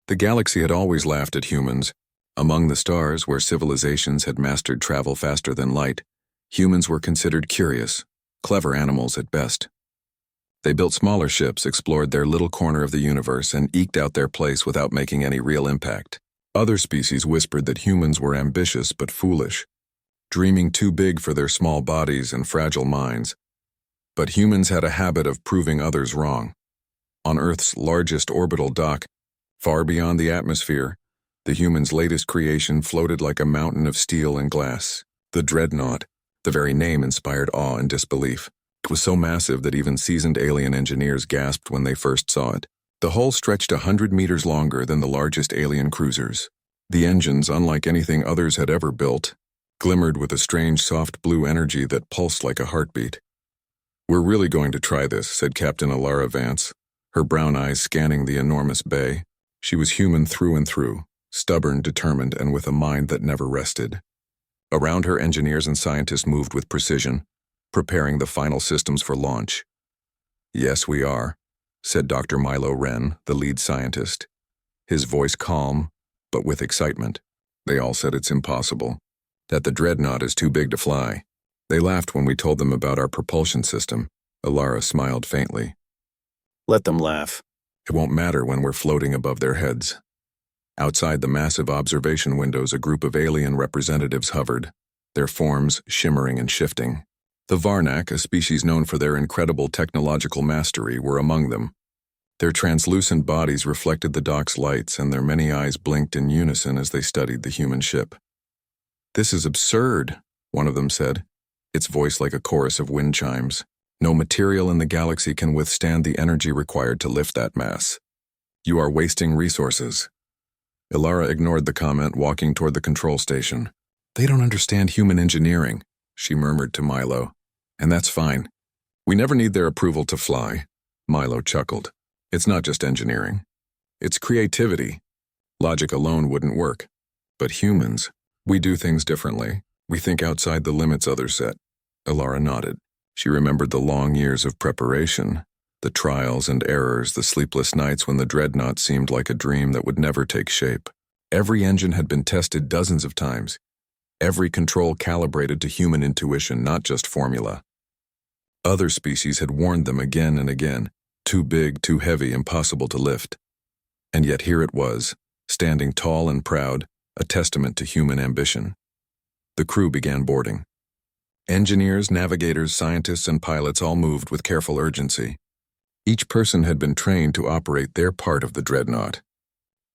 The galaxy had always laughed at humans. Among the stars, where civilizations had mastered travel faster than light, humans were considered curious, clever animals at best. They built smaller ships, explored their little corner of the universe, and eked out their place without making any real impact. Other species whispered that humans were ambitious but foolish, dreaming too big for their small bodies and fragile minds. But humans had a habit of proving others wrong. On Earth's largest orbital dock, far beyond the atmosphere, the humans' latest creation floated like a mountain of steel and glass. The Dreadnought, the very name inspired awe and disbelief. It was so massive that even seasoned alien engineers gasped when they first saw it. The hull stretched 100 meters longer than the largest alien cruisers. The engines, unlike anything others had ever built, glimmered with a strange soft blue energy that pulsed like a heartbeat. "We're really going to try this," said Captain Alara Vance, her brown eyes scanning the enormous bay. She was human through and through, stubborn, determined, and with a mind that never rested. Around her, engineers and scientists moved with precision, preparing the final systems for launch. "Yes, we are," said Dr. Milo Wren, the lead scientist, his voice calm, but with excitement. "They all said it's impossible, that the Dreadnought is too big to fly. They laughed when we told them about our propulsion system." Alara smiled faintly. "Let them laugh. It won't matter when we're floating above their heads." Outside the massive observation windows, a group of alien representatives hovered, their forms shimmering and shifting. The Varnak, a species known for their incredible technological mastery, were among them. Their translucent bodies reflected the dock's lights, and their many eyes blinked in unison as they studied the human ship. "This is absurd," one of them said, its voice like a chorus of wind chimes. "No material in the galaxy can withstand the energy required to lift that mass. You are wasting resources." Alara ignored the comment, walking toward the control station. "They don't understand human engineering," she murmured to Milo. "And that's fine. We never need their approval to fly." Milo chuckled. "It's not just engineering. It's creativity. Logic alone wouldn't work. But humans, we do things differently. We think outside the limits others set." Alara nodded. She remembered the long years of preparation, the trials and errors, the sleepless nights when the Dreadnought seemed like a dream that would never take shape. Every engine had been tested dozens of times. Every control calibrated to human intuition, not just formula. Other species had warned them again and again, too big, too heavy, impossible to lift. And yet here it was, standing tall and proud, a testament to human ambition. The crew began boarding. Engineers, navigators, scientists, and pilots all moved with careful urgency. Each person had been trained to operate their part of the Dreadnought,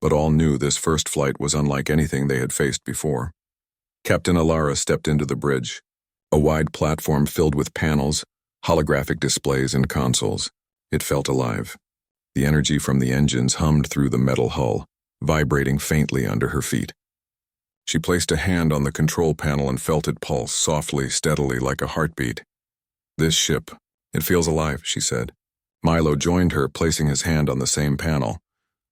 but all knew this first flight was unlike anything they had faced before. Captain Alara stepped into the bridge, a wide platform filled with panels, holographic displays, and consoles. It felt alive. The energy from the engines hummed through the metal hull, vibrating faintly under her feet. She placed a hand on the control panel and felt it pulse softly, steadily, like a heartbeat. "This ship, it feels alive," she said. Milo joined her, placing his hand on the same panel.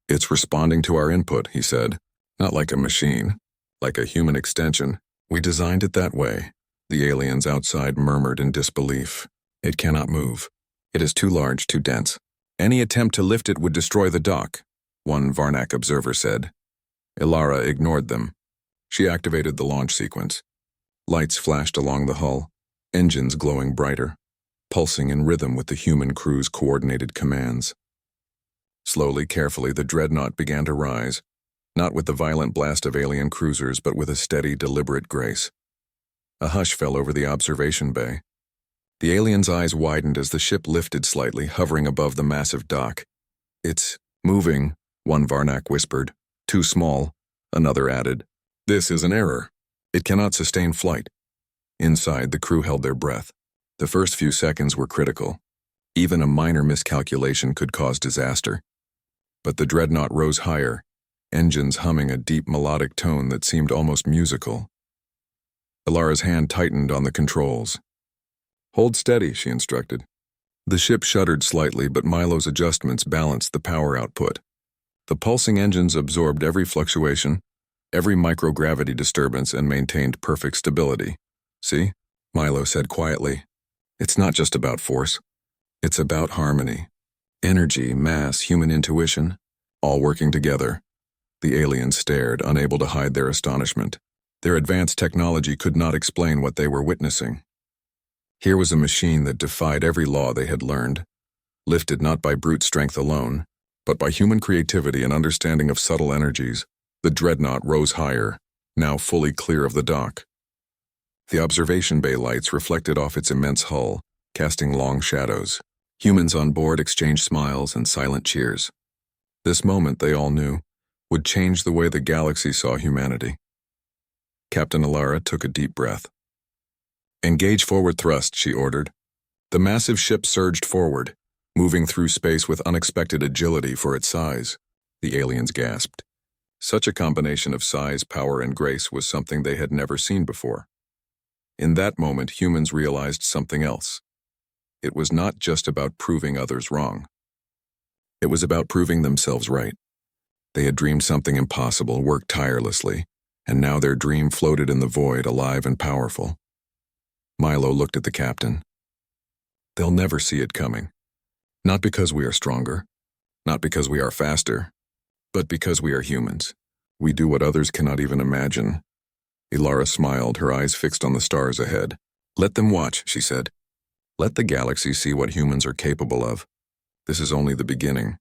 "It's responding to our input," he said. "Not like a machine, like a human extension. We designed it that way." The aliens outside murmured in disbelief. "It cannot move. It is too large, too dense. Any attempt to lift it would destroy the dock," one Varnak observer said. Alara ignored them. She activated the launch sequence. Lights flashed along the hull, engines glowing brighter, pulsing in rhythm with the human crew's coordinated commands. Slowly, carefully, the Dreadnought began to rise, not with the violent blast of alien cruisers, but with a steady, deliberate grace. A hush fell over the observation bay. The aliens' eyes widened as the ship lifted slightly, hovering above the massive dock. "It's moving," one Varnak whispered. "Too small," another added. "This is an error. It cannot sustain flight." Inside, the crew held their breath. The first few seconds were critical. Even a minor miscalculation could cause disaster. But the Dreadnought rose higher, engines humming a deep melodic tone that seemed almost musical. Alara's hand tightened on the controls. "Hold steady," she instructed. The ship shuddered slightly, but Milo's adjustments balanced the power output. The pulsing engines absorbed every fluctuation, every microgravity disturbance, and maintained perfect stability. "See?" Milo said quietly. "It's not just about force. It's about harmony. Energy, mass, human intuition, all working together. The aliens stared, unable to hide their astonishment. Their advanced technology could not explain what they were witnessing. Here was a machine that defied every law they had learned, lifted not by brute strength alone, but by human creativity and understanding of subtle energies. The Dreadnought rose higher, now fully clear of the dock. The observation bay lights reflected off its immense hull, casting long shadows. Humans on board exchanged smiles and silent cheers. This moment, they all knew, would change the way the galaxy saw humanity. Captain Alara took a deep breath. "Engage forward thrust," she ordered. The massive ship surged forward, moving through space with unexpected agility for its size. The aliens gasped. Such a combination of size, power, and grace was something they had never seen before. In that moment, humans realized something else. It was not just about proving others wrong. It was about proving themselves right. They had dreamed something impossible, worked tirelessly, and now their dream floated in the void, alive and powerful. Milo looked at the captain. "They'll never see it coming. Not because we are stronger, not because we are faster, but because we are humans. We do what others cannot even imagine." Alara smiled, her eyes fixed on the stars ahead. "Let them watch," she said. "Let the galaxy see what humans are capable of. This is only the beginning."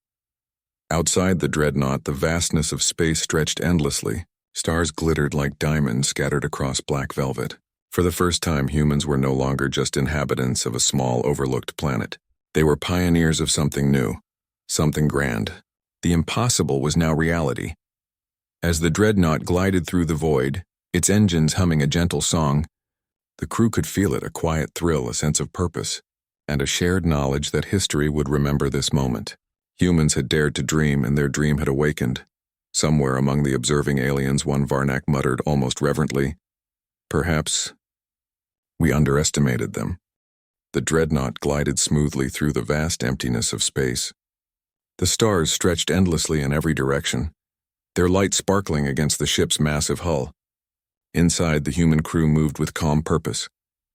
Outside the Dreadnought, the vastness of space stretched endlessly. Stars glittered like diamonds scattered across black velvet. For the first time, humans were no longer just inhabitants of a small, overlooked planet. They were pioneers of something new, something grand. The impossible was now reality. As the Dreadnought glided through the void, its engines humming a gentle song, the crew could feel it, a quiet thrill, a sense of purpose, and a shared knowledge that history would remember this moment. Humans had dared to dream, and their dream had awakened. Somewhere among the observing aliens, one Varnak muttered almost reverently, "Perhaps we underestimated them." The Dreadnought glided smoothly through the vast emptiness of space. The stars stretched endlessly in every direction, their light sparkling against the ship's massive hull. Inside, the human crew moved with calm purpose,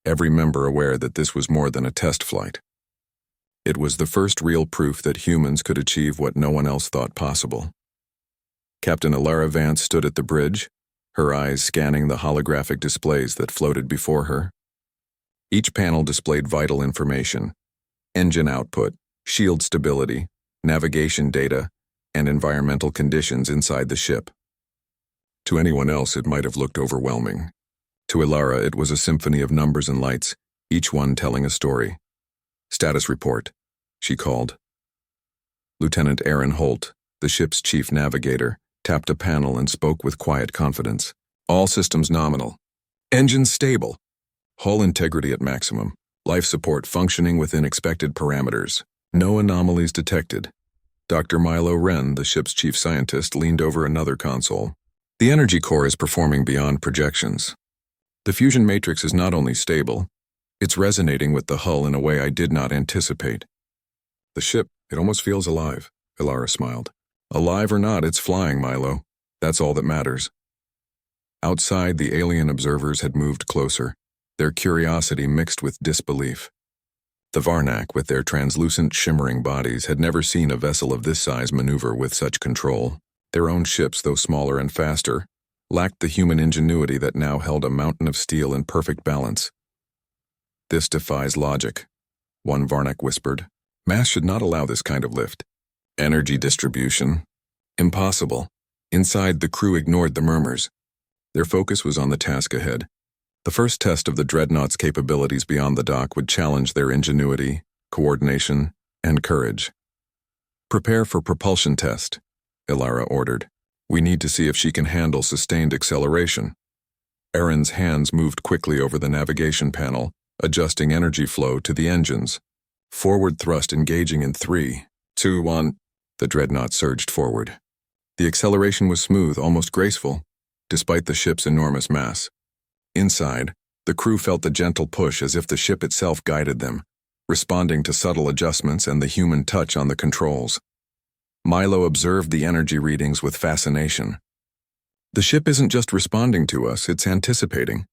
every member aware that this was more than a test flight. It was the first real proof that humans could achieve what no one else thought possible. Captain Alara Vance stood at the bridge, her eyes scanning the holographic displays that floated before her. Each panel displayed vital information: engine output, shield stability, navigation data, and environmental conditions inside the ship. To anyone else, it might have looked overwhelming. To Alara, it was a symphony of numbers and lights, each one telling a story. "Status report," she called. Lieutenant Aaron Holt, the ship's chief navigator, tapped a panel and spoke with quiet confidence. "All systems nominal. Engines stable. Hull integrity at maximum. Life support functioning within expected parameters. No anomalies detected." Dr. Milo Wren, the ship's chief scientist, leaned over another console. "The energy core is performing beyond projections. The fusion matrix is not only stable, it's resonating with the hull in a way I did not anticipate. The ship, it almost feels alive," Alara smiled. "Alive or not, it's flying, Milo. That's all that matters." Outside, the alien observers had moved closer, their curiosity mixed with disbelief. The Varnak, with their translucent, shimmering bodies, had never seen a vessel of this size maneuver with such control. Their own ships, though smaller and faster, lacked the human ingenuity that now held a mountain of steel in perfect balance. "This defies logic," one Varnak whispered. "Mass should not allow this kind of lift. Energy distribution? Impossible." Inside, the crew ignored the murmurs. Their focus was on the task ahead. The first test of the Dreadnought's capabilities beyond the dock would challenge their ingenuity, coordination, and courage. "Prepare for propulsion test," Alara ordered. "We need to see if she can handle sustained acceleration." Aaron's hands moved quickly over the navigation panel, adjusting energy flow to the engines. Forward thrust engaging in 3, 2, 1. The Dreadnought surged forward. The acceleration was smooth, almost graceful, despite the ship's enormous mass. Inside, the crew felt the gentle push as if the ship itself guided them, responding to subtle adjustments and the human touch on the controls. Milo observed the energy readings with fascination. "The ship isn't just responding to us, it's anticipating.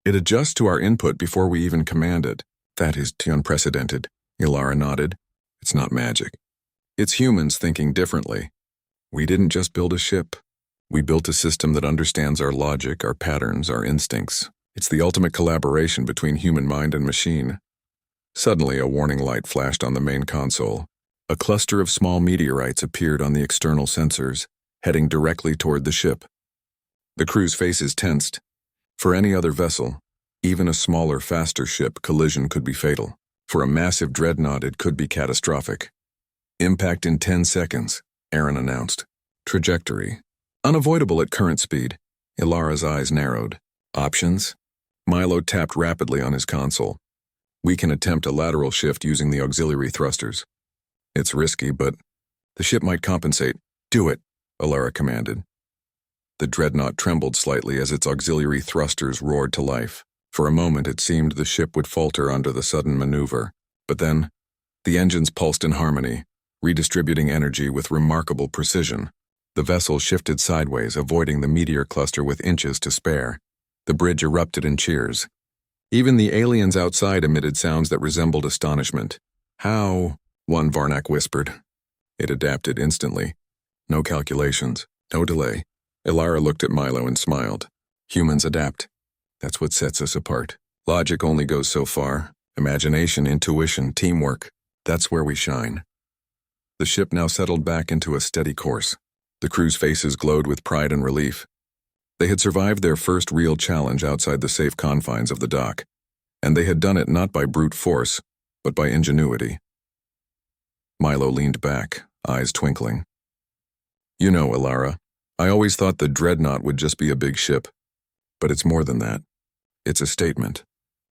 It adjusts to our input before we even command it." "That is unprecedented," Alara nodded. "It's not magic. It's humans thinking differently. We didn't just build a ship. We built a system that understands our logic, our patterns, our instincts. It's the ultimate collaboration between human mind and machine. Suddenly, a warning light flashed on the main console. A cluster of small meteorites appeared on the external sensors, heading directly toward the ship. The crew's faces tensed. For any other vessel, even a smaller, faster ship, collision could be fatal. For a massive dreadnought, it could be catastrophic. Impact in 10 seconds, Aaron announced. Trajectory. Unavoidable at current speed. Ilara's eyes narrowed. Options? Milo tapped rapidly on his console. We can attempt a lateral shift using the auxiliary thrusters. It's risky, but the ship might compensate. Do it, Ilara commanded. The dreadnought trembled slightly as its auxiliary thrusters roared to life. For a moment it seemed the ship would falter under the sudden maneuver, but then the engines pulsed in harmony, redistributing energy with remarkable precision. The vessel shifted sideways, avoiding the meteor cluster with inches to spare. The bridge erupted in cheers. Even the aliens outside emitted sounds that resembled astonishment. How? One Varnak whispered. It adapted instantly. No calculations, no delay. Ilara looked at Milo and smiled. Humans adapt. That's what sets us apart. Logic only goes so far. Imagination, intuition, teamwork. That's where we shine. The ship now settled back into a steady course. The crew's faces glowed with pride and relief. They had survived their first real challenge outside the safe confines of the dock, and they had done it not by brute force, but by ingenuity. Milo leaned back, eyes twinkling. You know, Ilara, I always thought the Dreadnought would just be a big ship, but it's more than that. It's a statement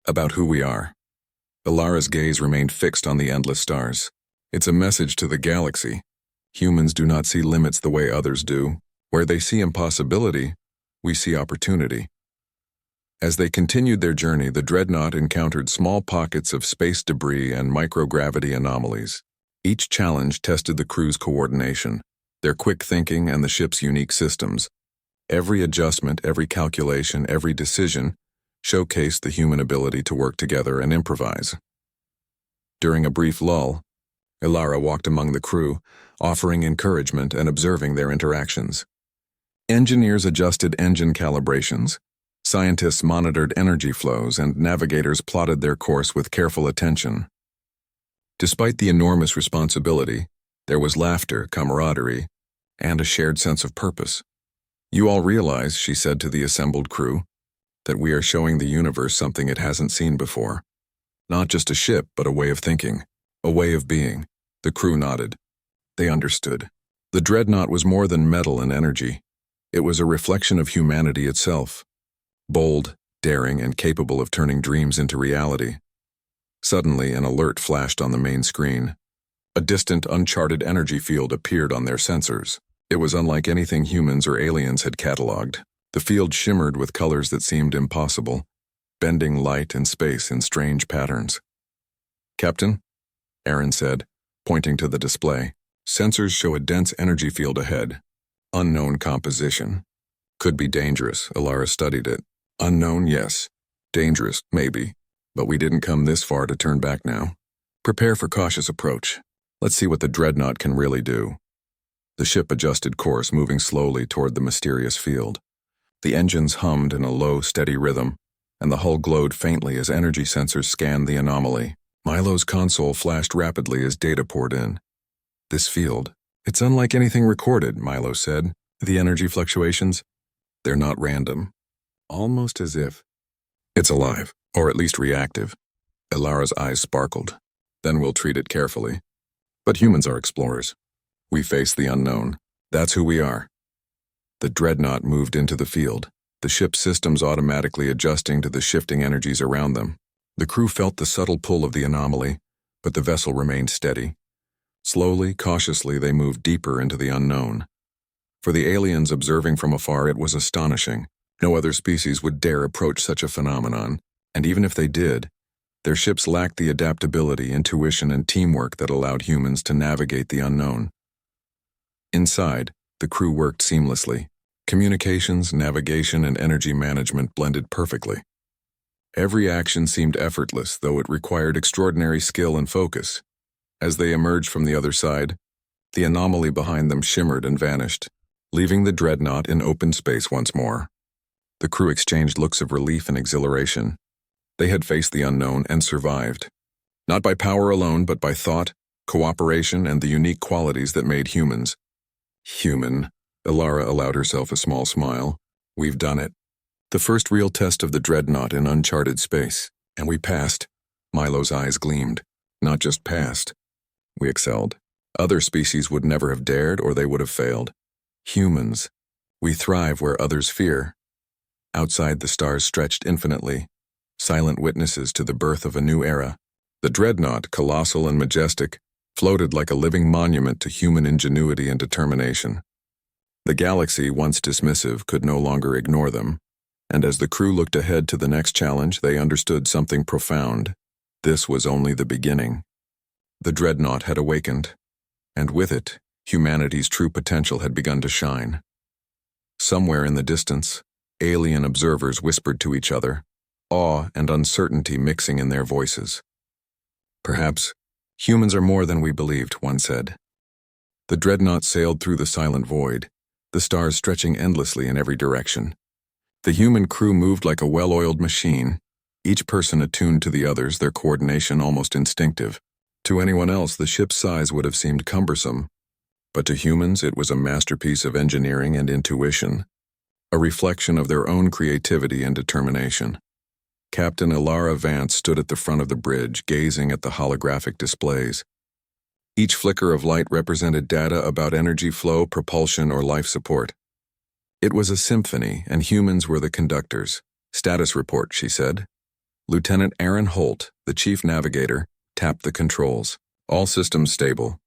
about who we are. Ilara's gaze remained fixed on the endless stars. It's a message to the galaxy. Humans do not see limits the way others do. Where they see impossibility, we see opportunity. As they continued their journey, the Dreadnought encountered small pockets of space debris and microgravity anomalies. Each challenge tested the crew's coordination, their quick thinking, and the ship's unique systems. Every adjustment, every calculation, every decision showcased the human ability to work together and improvise. During a brief lull, Ilara walked among the crew, offering encouragement and observing their interactions. Engineers adjusted engine calibrations, scientists monitored energy flows, and navigators plotted their course with careful attention. Despite the enormous responsibility, there was laughter, camaraderie, and a shared sense of purpose. You all realize, she said to the assembled crew, that we are showing the universe something it hasn't seen before. Not just a ship, but a way of thinking, a way of being. The crew nodded. They understood. The Dreadnought was more than metal and energy. It was a reflection of humanity itself. Bold, daring, and capable of turning dreams into reality. Suddenly, an alert flashed on the main screen. A distant, uncharted energy field appeared on their sensors. It was unlike anything humans or aliens had catalogued. The field shimmered with colors that seemed impossible, bending light and space in strange patterns. Captain, Aaron said, pointing to the display. Sensors show a dense energy field ahead. Unknown composition. Could be dangerous, Ilara studied it. Unknown, yes. Dangerous, maybe. But we didn't come this far to turn back now. Prepare for cautious approach. Let's see what the Dreadnought can really do. The ship adjusted course, moving slowly toward the mysterious field. The engines hummed in a low, steady rhythm, and the hull glowed faintly as energy sensors scanned the anomaly. Milo's console flashed rapidly as data poured in. This field, it's unlike anything recorded, Milo said. The energy fluctuations, they're not random. Almost as if it's alive, or at least reactive. Ilara's eyes sparkled. Then we'll treat it carefully. But humans are explorers. We face the unknown. That's who we are. The Dreadnought moved into the field, the ship's systems automatically adjusting to the shifting energies around them. The crew felt the subtle pull of the anomaly, but the vessel remained steady. Slowly, cautiously, they moved deeper into the unknown. For the aliens observing from afar, it was astonishing. No other species would dare approach such a phenomenon, and even if they did, their ships lacked the adaptability, intuition, and teamwork that allowed humans to navigate the unknown. Inside, the crew worked seamlessly. Communications, navigation, and energy management blended perfectly. Every action seemed effortless, though it required extraordinary skill and focus. As they emerged from the other side, the anomaly behind them shimmered and vanished. leaving the Dreadnought in open space once more. The crew exchanged looks of relief and exhilaration. They had faced the unknown and survived. Not by power alone, but by thought, cooperation, and the unique qualities that made humans. Human. Alara allowed herself a small smile. We've done it. The first real test of the Dreadnought in uncharted space. And we passed. Milo's eyes gleamed. Not just passed. We excelled. Other species would never have dared, or they would have failed. Humans. We thrive where others fear. Outside, the stars stretched infinitely, silent witnesses to the birth of a new era. The Dreadnought, colossal and majestic, floated like a living monument to human ingenuity and determination. The galaxy, once dismissive, could no longer ignore them, and as the crew looked ahead to the next challenge, they understood something profound. This was only the beginning. The Dreadnought had awakened, and with it, humanity's true potential had begun to shine. Somewhere in the distance, alien observers whispered to each other, awe and uncertainty mixing in their voices. Perhaps, humans are more than we believed, one said. The Dreadnought sailed through the silent void, the stars stretching endlessly in every direction. The human crew moved like a well-oiled machine, each person attuned to the others, their coordination almost instinctive. To anyone else, the ship's size would have seemed cumbersome, but to humans it was a masterpiece of engineering and intuition, a reflection of their own creativity and determination. Captain Alara Vance stood at the front of the bridge, gazing at the holographic displays. Each flicker of light represented data about energy flow, propulsion, or life support. It was a symphony, and humans were the conductors. Status report, she said. Lieutenant Aaron Holt, the chief navigator, tapped the controls. All systems stable.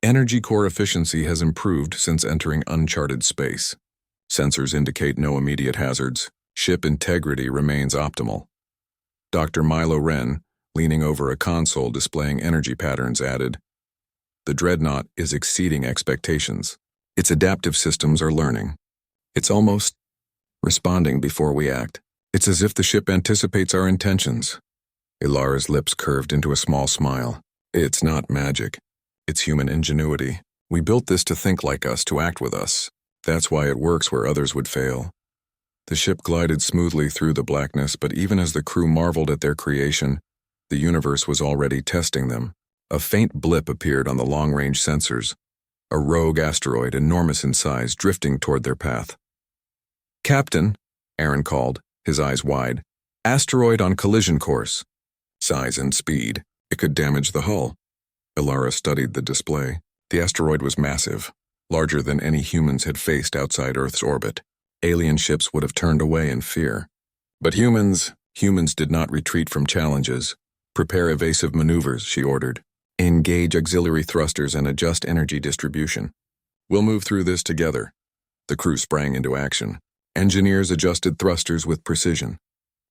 Energy core efficiency has improved since entering uncharted space. Sensors indicate no immediate hazards. Ship integrity remains optimal. Dr. Milo Wren, leaning over a console displaying energy patterns, added, "The Dreadnought is exceeding expectations. Its adaptive systems are learning. It's almost responding before we act. It's as if the ship anticipates our intentions." Ilara's lips curved into a small smile. "It's not magic. It's human ingenuity. We built this to think like us, to act with us. That's why it works where others would fail." The ship glided smoothly through the blackness, but even as the crew marveled at their creation, the universe was already testing them. A faint blip appeared on the long-range sensors, a rogue asteroid, enormous in size, drifting toward their path. "Captain," Aaron called, his eyes wide. "Asteroid on collision course." Size and speed. It could damage the hull. Ilara studied the display. The asteroid was massive, larger than any humans had faced outside Earth's orbit. Alien ships would have turned away in fear. But humans did not retreat from challenges. "Prepare evasive maneuvers," she ordered. "Engage auxiliary thrusters and adjust energy distribution. We'll move through this together." The crew sprang into action. Engineers adjusted thrusters with precision.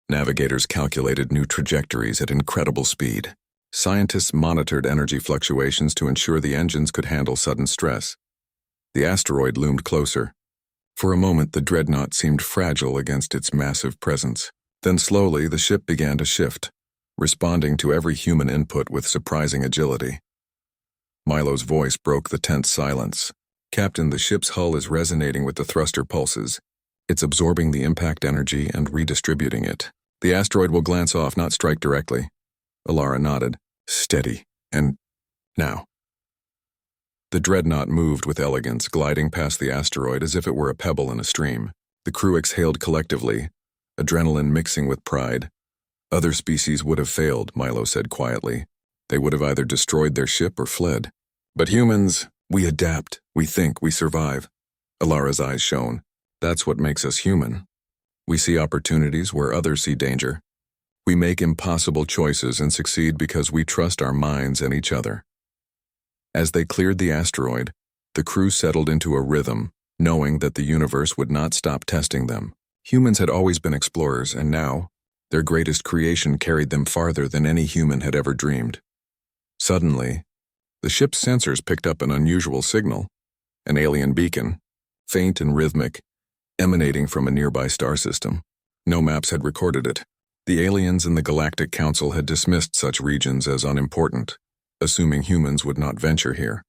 Navigators calculated new trajectories at incredible speed. Scientists monitored energy fluctuations to ensure the engines could handle sudden stress. The asteroid loomed closer. For a moment, the Dreadnought seemed fragile against its massive presence. Then slowly, the ship began to shift, responding to every human input with surprising agility. Milo's voice broke the tense silence. "Captain, the ship's hull is resonating with the thruster pulses. It's absorbing the impact energy and redistributing it. The asteroid will glance off, not strike directly." Alara nodded. "Steady. And now." The Dreadnought moved with elegance, gliding past the asteroid as if it were a pebble in a stream. The crew exhaled collectively, adrenaline mixing with pride. "Other species would have failed," Milo said quietly. "They would have either destroyed their ship or fled. But humans, we adapt, we think, we survive." Alara's eyes shone. "That's what makes us human. We see opportunities where others see danger. We make impossible choices and succeed because we trust our minds and each other." As they cleared the asteroid, the crew settled into a rhythm, knowing that the universe would not stop testing them. Humans had always been explorers, and now, their greatest creation carried them farther than any human had ever dreamed. Suddenly, the ship's sensors picked up an unusual signal, an alien beacon, faint and rhythmic, emanating from a nearby star system. No maps had recorded it. The aliens in the Galactic Council had dismissed such regions as unimportant, assuming humans would not venture here.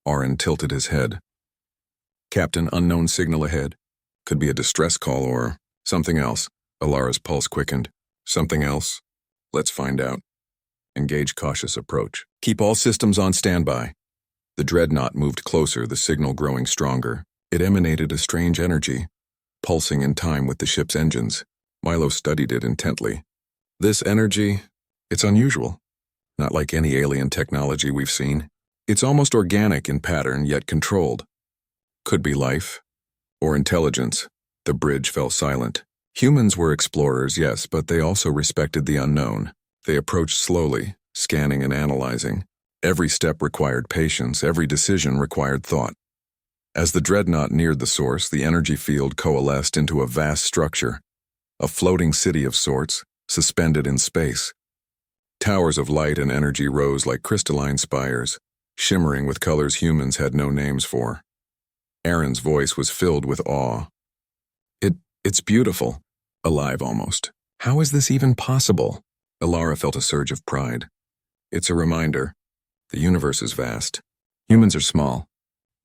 Orin tilted his head. Captain, unknown signal ahead. Could be a distress call or something else. Alara's pulse quickened. Something else? Let's find out. Engage cautious approach. Keep all systems on standby. The Dreadnought moved closer, the signal growing stronger. It emanated a strange energy, pulsing in time with the ship's engines. Milo studied it intently. This energy, it's unusual. Not like any alien technology we've seen. It's almost organic in pattern, yet controlled. Could be life, or intelligence. The bridge fell silent. Humans were explorers, yes, but they also respected the unknown. They approached slowly, scanning and analyzing. Every step required patience, every decision required thought. As the Dreadnought neared the source, the energy field coalesced into a vast structure, a floating city of sorts, suspended in space. Towers of light and energy rose like crystalline spires, shimmering with colors humans had no names for. Aaron's voice was filled with awe. It's beautiful. Alive almost. How is this even possible? Alara felt a surge of pride. It's a reminder. The universe is vast. Humans are small,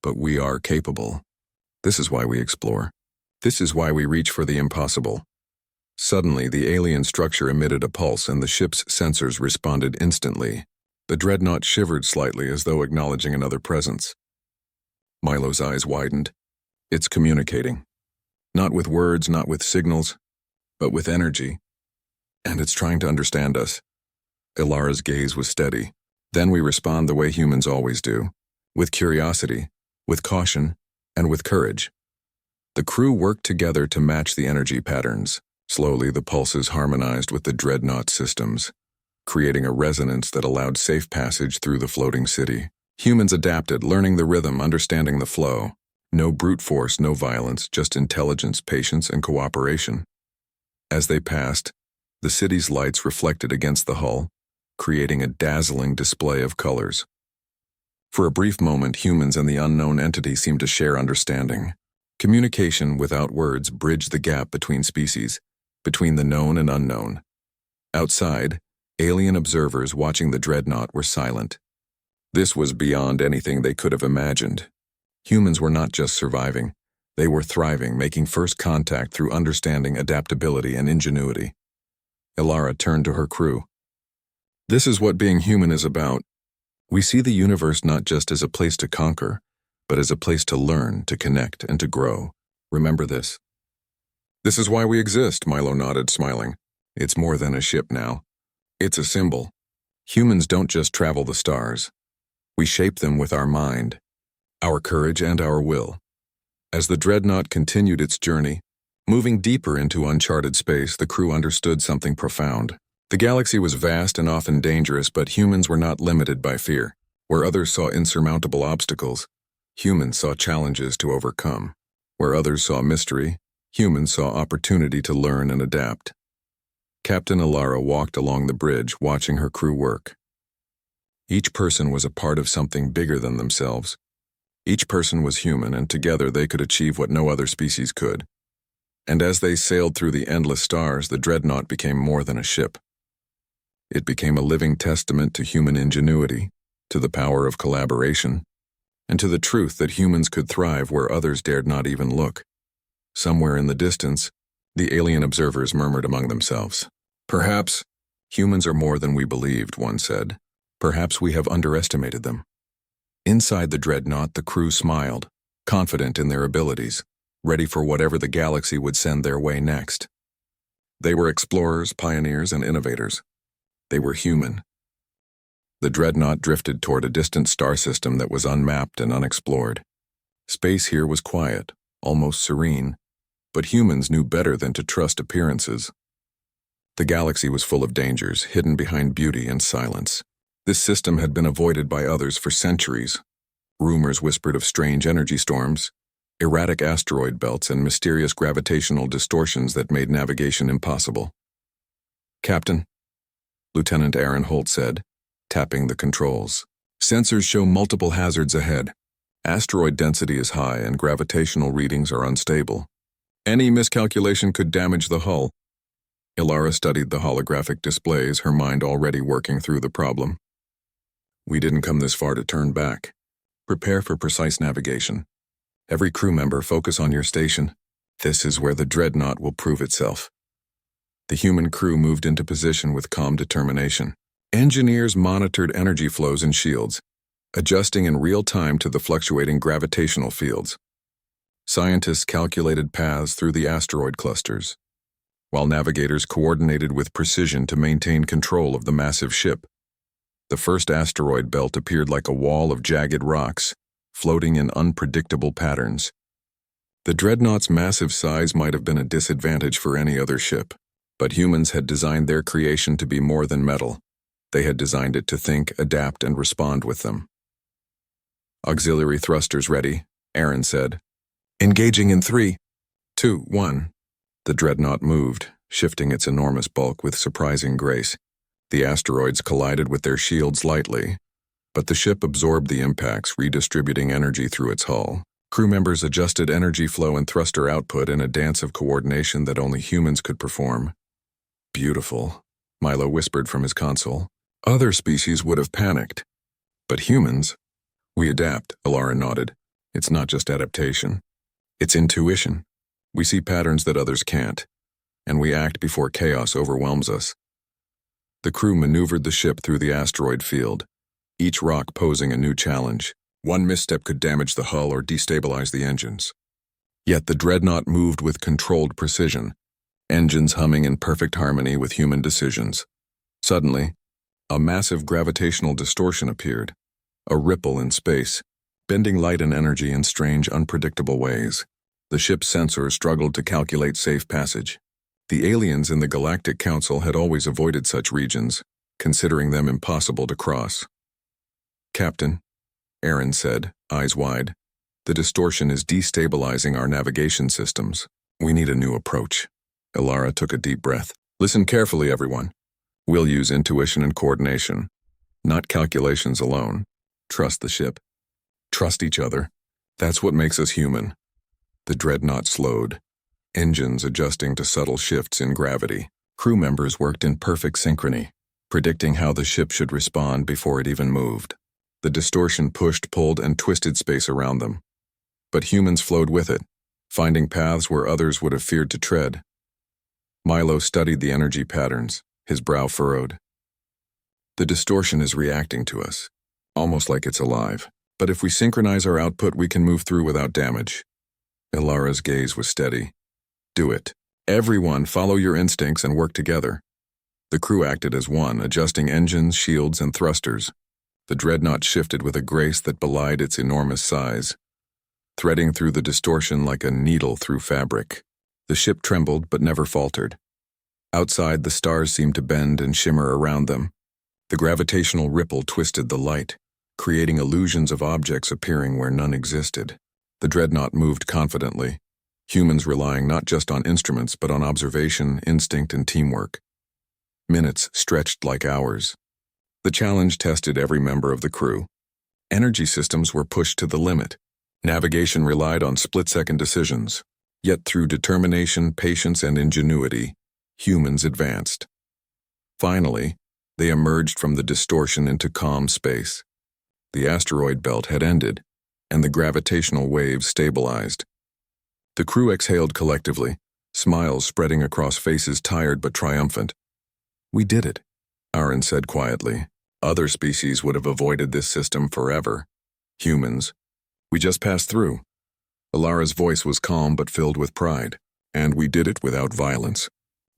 but we are capable. This is why we explore. This is why we reach for the impossible. Suddenly, the alien structure emitted a pulse and the ship's sensors responded instantly. The Dreadnought shivered slightly as though acknowledging another presence. Milo's eyes widened. It's communicating. Not with words, not with signals, but with energy. And it's trying to understand us. Ilara's gaze was steady. Then we respond the way humans always do. With curiosity, with caution, and with courage. The crew worked together to match the energy patterns. Slowly, the pulses harmonized with the Dreadnought systems, creating a resonance that allowed safe passage through the floating city. Humans adapted, learning the rhythm, understanding the flow. No brute force, no violence, just intelligence, patience, and cooperation. As they passed, the city's lights reflected against the hull, creating a dazzling display of colors. For a brief moment, humans and the unknown entity seemed to share understanding. Communication without words bridged the gap between species, between the known and unknown. Outside, alien observers watching the Dreadnought were silent. This was beyond anything they could have imagined. Humans were not just surviving. They were thriving, making first contact through understanding, adaptability, and ingenuity. Ilara turned to her crew. This is what being human is about. We see the universe not just as a place to conquer, but as a place to learn, to connect, and to grow. Remember this. This is why we exist, Milo nodded, smiling. It's more than a ship now. It's a symbol. Humans don't just travel the stars. We shape them with our mind, our courage, and our will. As the Dreadnought continued its journey, moving deeper into uncharted space, the crew understood something profound. The galaxy was vast and often dangerous, but humans were not limited by fear. Where others saw insurmountable obstacles, humans saw challenges to overcome. Where others saw mystery, humans saw opportunity to learn and adapt. Captain Ilara walked along the bridge, watching her crew work. Each person was a part of something bigger than themselves. Each person was human, and together they could achieve what no other species could. And as they sailed through the endless stars, the Dreadnought became more than a ship. It became a living testament to human ingenuity, to the power of collaboration, and to the truth that humans could thrive where others dared not even look. Somewhere in the distance, the alien observers murmured among themselves. Perhaps humans are more than we believed, one said. Perhaps we have underestimated them. Inside the Dreadnought, the crew smiled, confident in their abilities, ready for whatever the galaxy would send their way next. They were explorers, pioneers, and innovators. They were human. The Dreadnought drifted toward a distant star system that was unmapped and unexplored. Space here was quiet, almost serene, but humans knew better than to trust appearances. The galaxy was full of dangers, hidden behind beauty and silence. This system had been avoided by others for centuries. Rumors whispered of strange energy storms, erratic asteroid belts, and mysterious gravitational distortions that made navigation impossible. Captain, Lieutenant Aaron Holt said, tapping the controls. Sensors show multiple hazards ahead. Asteroid density is high and gravitational readings are unstable. Any miscalculation could damage the hull. Ilara studied the holographic displays, her mind already working through the problem. We didn't come this far to turn back. Prepare for precise navigation. Every crew member, focus on your station. This is where the Dreadnought will prove itself. The human crew moved into position with calm determination. Engineers monitored energy flows and shields, adjusting in real time to the fluctuating gravitational fields. Scientists calculated paths through the asteroid clusters, while navigators coordinated with precision to maintain control of the massive ship. The first asteroid belt appeared like a wall of jagged rocks, floating in unpredictable patterns. The Dreadnought's massive size might have been a disadvantage for any other ship, but humans had designed their creation to be more than metal. They had designed it to think, adapt, and respond with them. Auxiliary thrusters ready, Aaron said. Engaging in 3, 2, 1. The Dreadnought moved, shifting its enormous bulk with surprising grace. The asteroids collided with their shields lightly, but the ship absorbed the impacts, redistributing energy through its hull. Crew members adjusted energy flow and thruster output in a dance of coordination that only humans could perform. Beautiful, Milo whispered from his console. Other species would have panicked. But humans? We adapt, Alara nodded. It's not just adaptation. It's intuition. We see patterns that others can't, and we act before chaos overwhelms us. The crew maneuvered the ship through the asteroid field, each rock posing a new challenge. One misstep could damage the hull or destabilize the engines. Yet the Dreadnought moved with controlled precision, engines humming in perfect harmony with human decisions. Suddenly, a massive gravitational distortion appeared, a ripple in space, bending light and energy in strange, unpredictable ways. The ship's sensors struggled to calculate safe passage. The aliens in the Galactic Council had always avoided such regions, considering them impossible to cross. Captain, Aaron said, eyes wide, the distortion is destabilizing our navigation systems. We need a new approach. Alara took a deep breath. Listen carefully, everyone. We'll use intuition and coordination, not calculations alone. Trust the ship. Trust each other. That's what makes us human. The Dreadnought slowed, engines adjusting to subtle shifts in gravity. Crew members worked in perfect synchrony, predicting how the ship should respond before it even moved. The distortion pushed, pulled, and twisted space around them. But humans flowed with it, finding paths where others would have feared to tread. Milo studied the energy patterns, his brow furrowed. The distortion is reacting to us, almost like it's alive. But if we synchronize our output, we can move through without damage. Ilara's gaze was steady. Do it. Everyone, follow your instincts and work together. The crew acted as one, adjusting engines, shields, and thrusters. The Dreadnought shifted with a grace that belied its enormous size, threading through the distortion like a needle through fabric. The ship trembled but never faltered. Outside, the stars seemed to bend and shimmer around them. The gravitational ripple twisted the light, creating illusions of objects appearing where none existed. The Dreadnought moved confidently, humans relying not just on instruments but on observation, instinct, and teamwork. Minutes stretched like hours. The challenge tested every member of the crew. Energy systems were pushed to the limit. Navigation relied on split-second decisions. Yet through determination, patience, and ingenuity, humans advanced. Finally, they emerged from the distortion into calm space. The asteroid belt had ended, and the gravitational waves stabilized. The crew exhaled collectively, smiles spreading across faces tired but triumphant. We did it, Aaron said quietly. Other species would have avoided this system forever. Humans, we just passed through. Alara's voice was calm but filled with pride. And we did it without violence,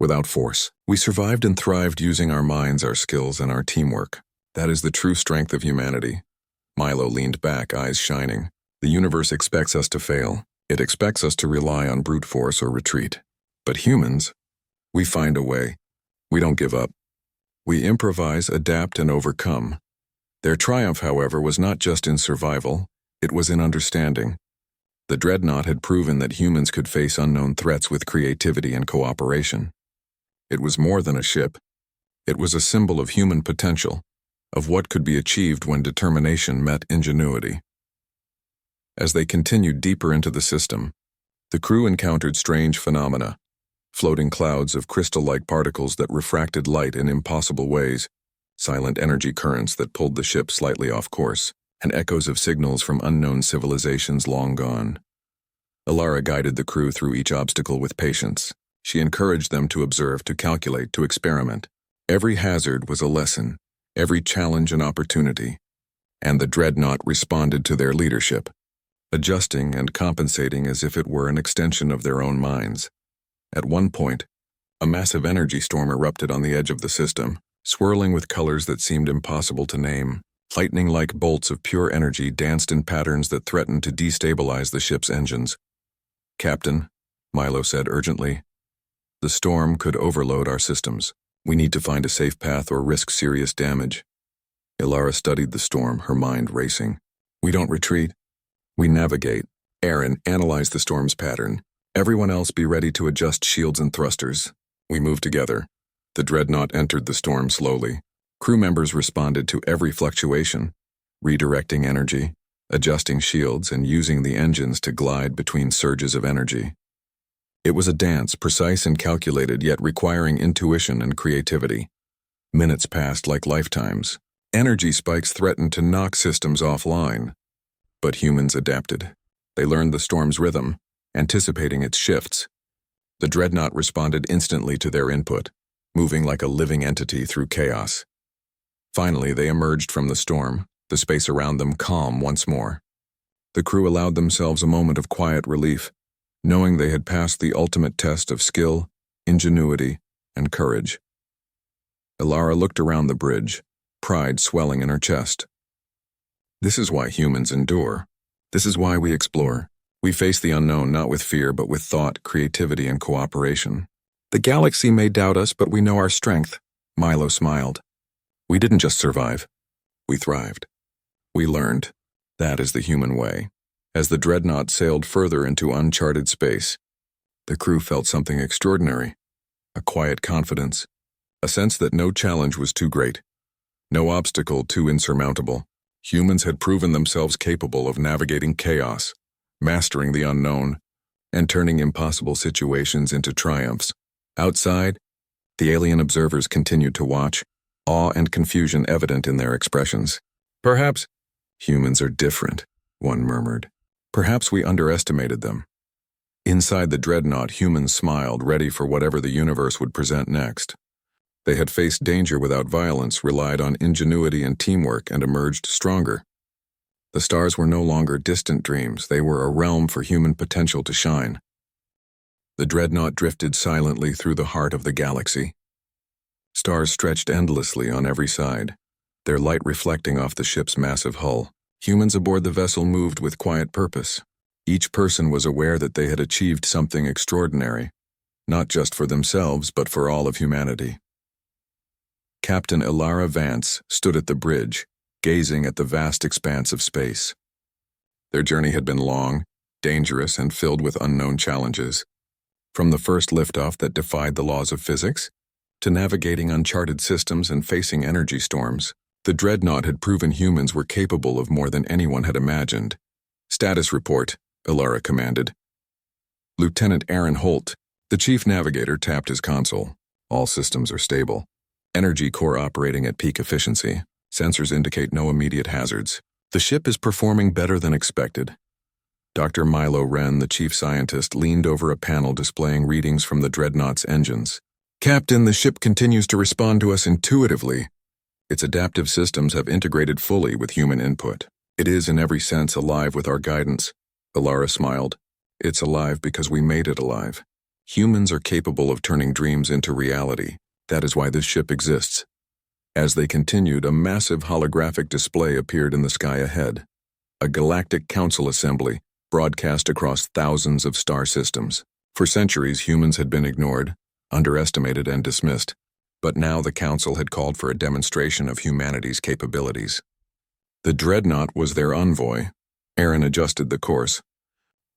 without force. We survived and thrived using our minds, our skills, and our teamwork. That is the true strength of humanity. Milo leaned back, eyes shining. The universe expects us to fail. It expects us to rely on brute force or retreat. But humans, we find a way. We don't give up. We improvise, adapt, and overcome. Their triumph, however, was not just in survival, it was in understanding. The Dreadnought had proven that humans could face unknown threats with creativity and cooperation. It was more than a ship. It was a symbol of human potential, of what could be achieved when determination met ingenuity. As they continued deeper into the system, the crew encountered strange phenomena, floating clouds of crystal-like particles that refracted light in impossible ways, silent energy currents that pulled the ship slightly off course, and echoes of signals from unknown civilizations long gone. Alara guided the crew through each obstacle with patience. She encouraged them to observe, to calculate, to experiment. Every hazard was a lesson, every challenge an opportunity, and the Dreadnought responded to their leadership, adjusting and compensating as if it were an extension of their own minds. At one point, a massive energy storm erupted on the edge of the system, swirling with colors that seemed impossible to name. Lightning-like bolts of pure energy danced in patterns that threatened to destabilize the ship's engines. "Captain," Milo said urgently, "the storm could overload our systems. We need to find a safe path or risk serious damage." Alara studied the storm, her mind racing. "We don't retreat. We navigate." Aaron analyzed the storm's pattern. "Everyone else be ready to adjust shields and thrusters." We moved together. The Dreadnought entered the storm slowly. Crew members responded to every fluctuation, redirecting energy, adjusting shields, and using the engines to glide between surges of energy. It was a dance, precise and calculated, yet requiring intuition and creativity. Minutes passed like lifetimes. Energy spikes threatened to knock systems offline. But humans adapted. They learned the storm's rhythm, anticipating its shifts. The Dreadnought responded instantly to their input, moving like a living entity through chaos. Finally, they emerged from the storm, the space around them calm once more. The crew allowed themselves a moment of quiet relief, knowing they had passed the ultimate test of skill, ingenuity, and courage. Alara looked around the bridge, pride swelling in her chest. This is why humans endure. This is why we explore. We face the unknown not with fear, but with thought, creativity, and cooperation. "The galaxy may doubt us, but we know our strength," Milo smiled. "We didn't just survive. We thrived. We learned. That is the human way." As the Dreadnought sailed further into uncharted space, the crew felt something extraordinary. A quiet confidence. A sense that no challenge was too great. No obstacle too insurmountable. Humans had proven themselves capable of navigating chaos, mastering the unknown, and turning impossible situations into triumphs. Outside, the alien observers continued to watch, awe and confusion evident in their expressions. "Perhaps humans are different," one murmured. "Perhaps we underestimated them." Inside the Dreadnought, humans smiled, ready for whatever the universe would present next. They had faced danger without violence, relied on ingenuity and teamwork, and emerged stronger. The stars were no longer distant dreams, they were a realm for human potential to shine. The Dreadnought drifted silently through the heart of the galaxy. Stars stretched endlessly on every side, their light reflecting off the ship's massive hull. Humans aboard the vessel moved with quiet purpose. Each person was aware that they had achieved something extraordinary, not just for themselves, but for all of humanity. Captain Alara Vance stood at the bridge, gazing at the vast expanse of space. Their journey had been long, dangerous, and filled with unknown challenges. From the first liftoff that defied the laws of physics, to navigating uncharted systems and facing energy storms, the Dreadnought had proven humans were capable of more than anyone had imagined. "Status report," Alara commanded. Lieutenant Aaron Holt, the chief navigator, tapped his console. "All systems are stable. Energy core operating at peak efficiency. Sensors indicate no immediate hazards. The ship is performing better than expected." Dr. Milo Wren, the chief scientist, leaned over a panel displaying readings from the Dreadnought's engines. "Captain, the ship continues to respond to us intuitively. Its adaptive systems have integrated fully with human input. It is in every sense alive with our guidance." Alara smiled. "It's alive because we made it alive. Humans are capable of turning dreams into reality. That is why this ship exists." As they continued, a massive holographic display appeared in the sky ahead. A galactic council assembly, broadcast across thousands of star systems. For centuries, humans had been ignored, underestimated, and dismissed. But now the council had called for a demonstration of humanity's capabilities. The Dreadnought was their envoy. Aaron adjusted the course.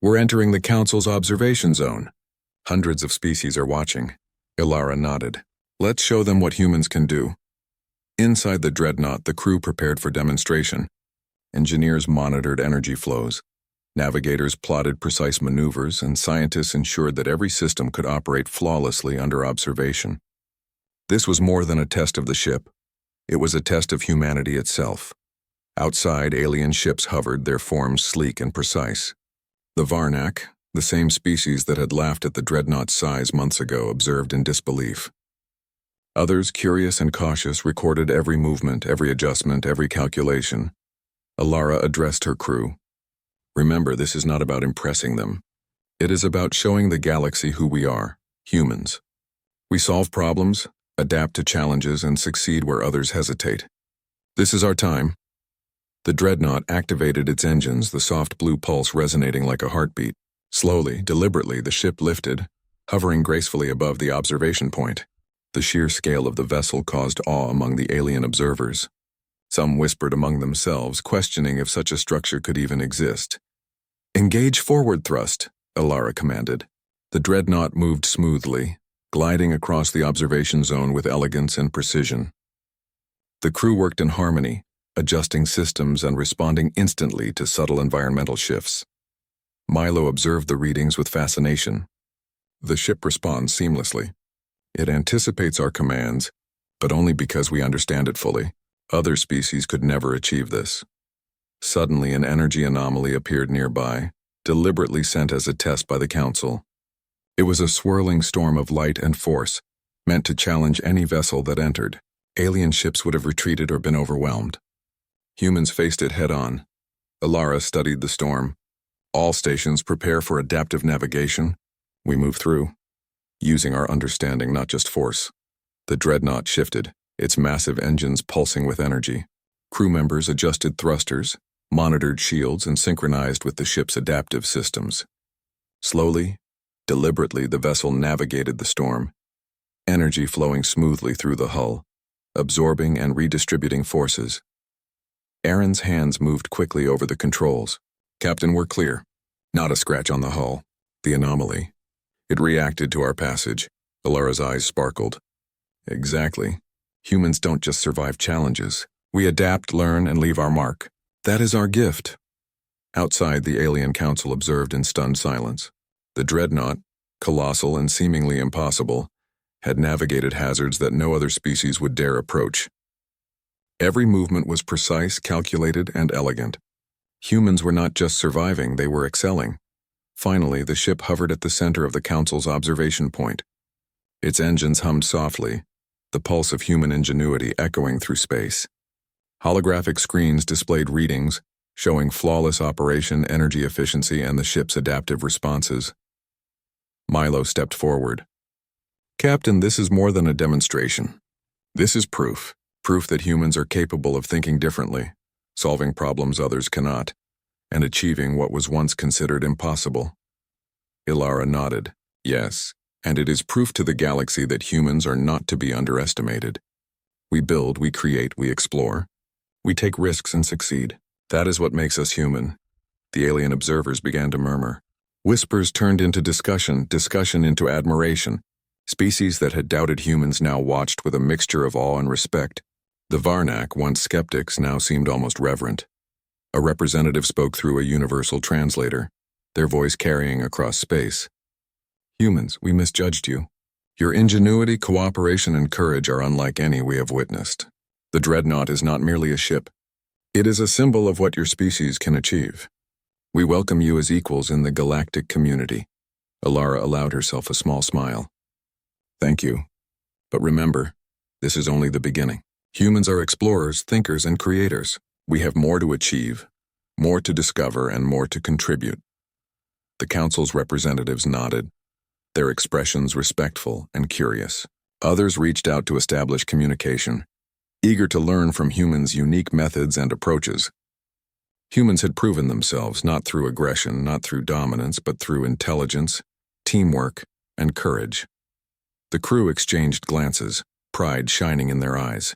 "We're entering the council's observation zone. Hundreds of species are watching." Alara nodded. "Let's show them what humans can do." Inside the Dreadnought, the crew prepared for demonstration. Engineers monitored energy flows. Navigators plotted precise maneuvers, and scientists ensured that every system could operate flawlessly under observation. This was more than a test of the ship. It was a test of humanity itself. Outside, alien ships hovered, their forms sleek and precise. The Varnak, The same species that had laughed at the Dreadnought's size months ago observed in disbelief. Others, curious and cautious, recorded every movement, every adjustment, every calculation. Alara addressed her crew. Remember, this is not about impressing them. It is about showing the galaxy who we are, humans. We solve problems, adapt to challenges, and succeed where others hesitate. This is our time. The Dreadnought activated its engines, the soft blue pulse resonating like a heartbeat. Slowly, deliberately, the ship lifted, hovering gracefully above the observation point. The sheer scale of the vessel caused awe among the alien observers. Some whispered among themselves, questioning if such a structure could even exist. "Engage forward thrust," Alara commanded. The Dreadnought moved smoothly, gliding across the observation zone with elegance and precision. The crew worked in harmony, adjusting systems and responding instantly to subtle environmental shifts. Milo observed the readings with fascination. The ship responds seamlessly. It anticipates our commands, but only because we understand it fully. Other species could never achieve this. Suddenly, an energy anomaly appeared nearby, deliberately sent as a test by the Council. It was a swirling storm of light and force, meant to challenge any vessel that entered. Alien ships would have retreated or been overwhelmed. Humans faced it head-on. Alara studied the storm. All stations prepare for adaptive navigation. We move through, using our understanding, not just force. The Dreadnought shifted, its massive engines pulsing with energy. Crew members adjusted thrusters, monitored shields, and synchronized with the ship's adaptive systems. Slowly, deliberately, the vessel navigated the storm, energy flowing smoothly through the hull, absorbing and redistributing forces. Aaron's hands moved quickly over the controls. "Captain, we're clear. Not a scratch on the hull. The anomaly. It reacted to our passage." Alara's eyes sparkled. "Exactly. Humans don't just survive challenges. We adapt, learn, and leave our mark. That is our gift." Outside, the alien council observed in stunned silence. The Dreadnought, colossal and seemingly impossible, had navigated hazards that no other species would dare approach. Every movement was precise, calculated, and elegant. Humans were not just surviving, they were excelling. Finally, the ship hovered at the center of the Council's observation point. Its engines hummed softly, the pulse of human ingenuity echoing through space. Holographic screens displayed readings, showing flawless operation, energy efficiency, and the ship's adaptive responses. Milo stepped forward. "Captain, this is more than a demonstration. This is proof that humans are capable of thinking differently, solving problems others cannot, and achieving what was once considered impossible." Alara nodded. "Yes, and it is proof to the galaxy that humans are not to be underestimated. We build, we create, we explore. We take risks and succeed. That is what makes us human." The alien observers began to murmur. Whispers turned into discussion into admiration. Species that had doubted humans now watched with a mixture of awe and respect. The Varnak, once skeptics, now seemed almost reverent. A representative spoke through a universal translator, their voice carrying across space. "Humans, we misjudged you. Your ingenuity, cooperation, and courage are unlike any we have witnessed. The Dreadnought is not merely a ship. It is a symbol of what your species can achieve. We welcome you as equals in the galactic community." Alara allowed herself a small smile. "Thank you. But remember, this is only the beginning. Humans are explorers, thinkers, and creators. We have more to achieve, more to discover, and more to contribute." The Council's representatives nodded, their expressions respectful and curious. Others reached out to establish communication, eager to learn from humans' unique methods and approaches. Humans had proven themselves not through aggression, not through dominance, but through intelligence, teamwork, and courage. The crew exchanged glances, pride shining in their eyes.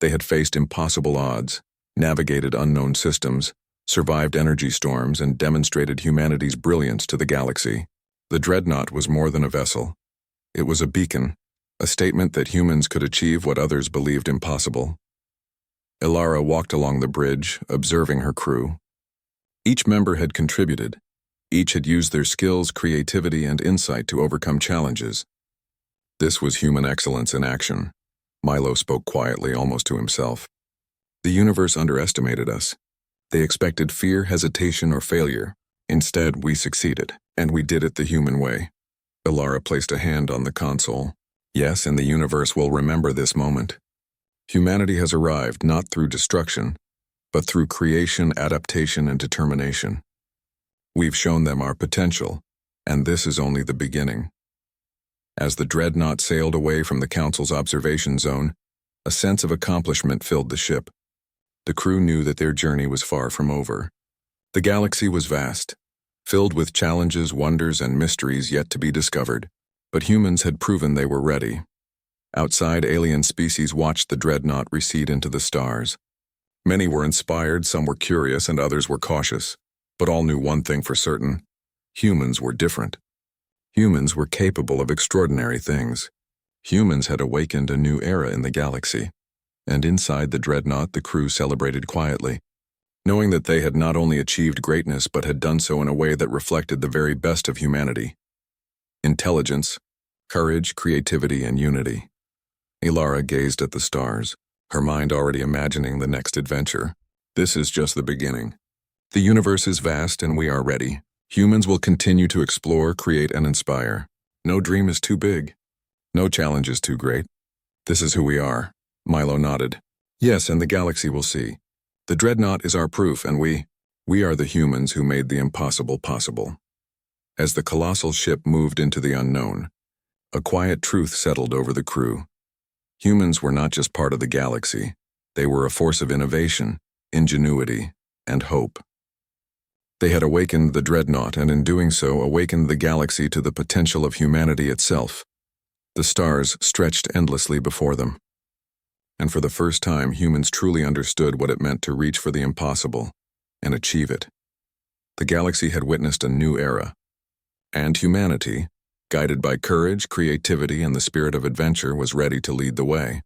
They had faced impossible odds, navigated unknown systems, survived energy storms, and demonstrated humanity's brilliance to the galaxy. The Dreadnought was more than a vessel. It was a beacon, a statement that humans could achieve what others believed impossible. Alara walked along the bridge, observing her crew. Each member had contributed. Each had used their skills, creativity, and insight to overcome challenges. This was human excellence in action. Milo spoke quietly, almost to himself. The universe underestimated us. They expected fear, hesitation, or failure. Instead, we succeeded, and we did it the human way. Ilara placed a hand on the console. Yes, and the universe will remember this moment. Humanity has arrived not through destruction, but through creation, adaptation, and determination. We've shown them our potential, and this is only the beginning. As the Dreadnought sailed away from the Council's observation zone, a sense of accomplishment filled the ship. The crew knew that their journey was far from over. The galaxy was vast, filled with challenges, wonders, and mysteries yet to be discovered, but humans had proven they were ready. Outside, alien species watched the Dreadnought recede into the stars. Many were inspired, some were curious, and others were cautious, but all knew one thing for certain: humans were different. Humans were capable of extraordinary things. Humans had awakened a new era in the galaxy, and inside the Dreadnought the crew celebrated quietly, knowing that they had not only achieved greatness but had done so in a way that reflected the very best of humanity: intelligence, courage, creativity, and unity. Ilara gazed at the stars, her mind already imagining the next adventure. This is just the beginning. The universe is vast and we are ready. Humans will continue to explore, create, and inspire. No dream is too big. No challenge is too great. This is who we are. Milo nodded. Yes, and the galaxy will see. The Dreadnought is our proof, and we are the humans who made the impossible possible. As the colossal ship moved into the unknown, a quiet truth settled over the crew. Humans were not just part of the galaxy. They were a force of innovation, ingenuity, and hope. They had awakened the Dreadnought, and in doing so awakened the galaxy to the potential of humanity itself. The stars stretched endlessly before them. And for the first time, humans truly understood what it meant to reach for the impossible and achieve it. The galaxy had witnessed a new era, and humanity, guided by courage, creativity, and the spirit of adventure, was ready to lead the way.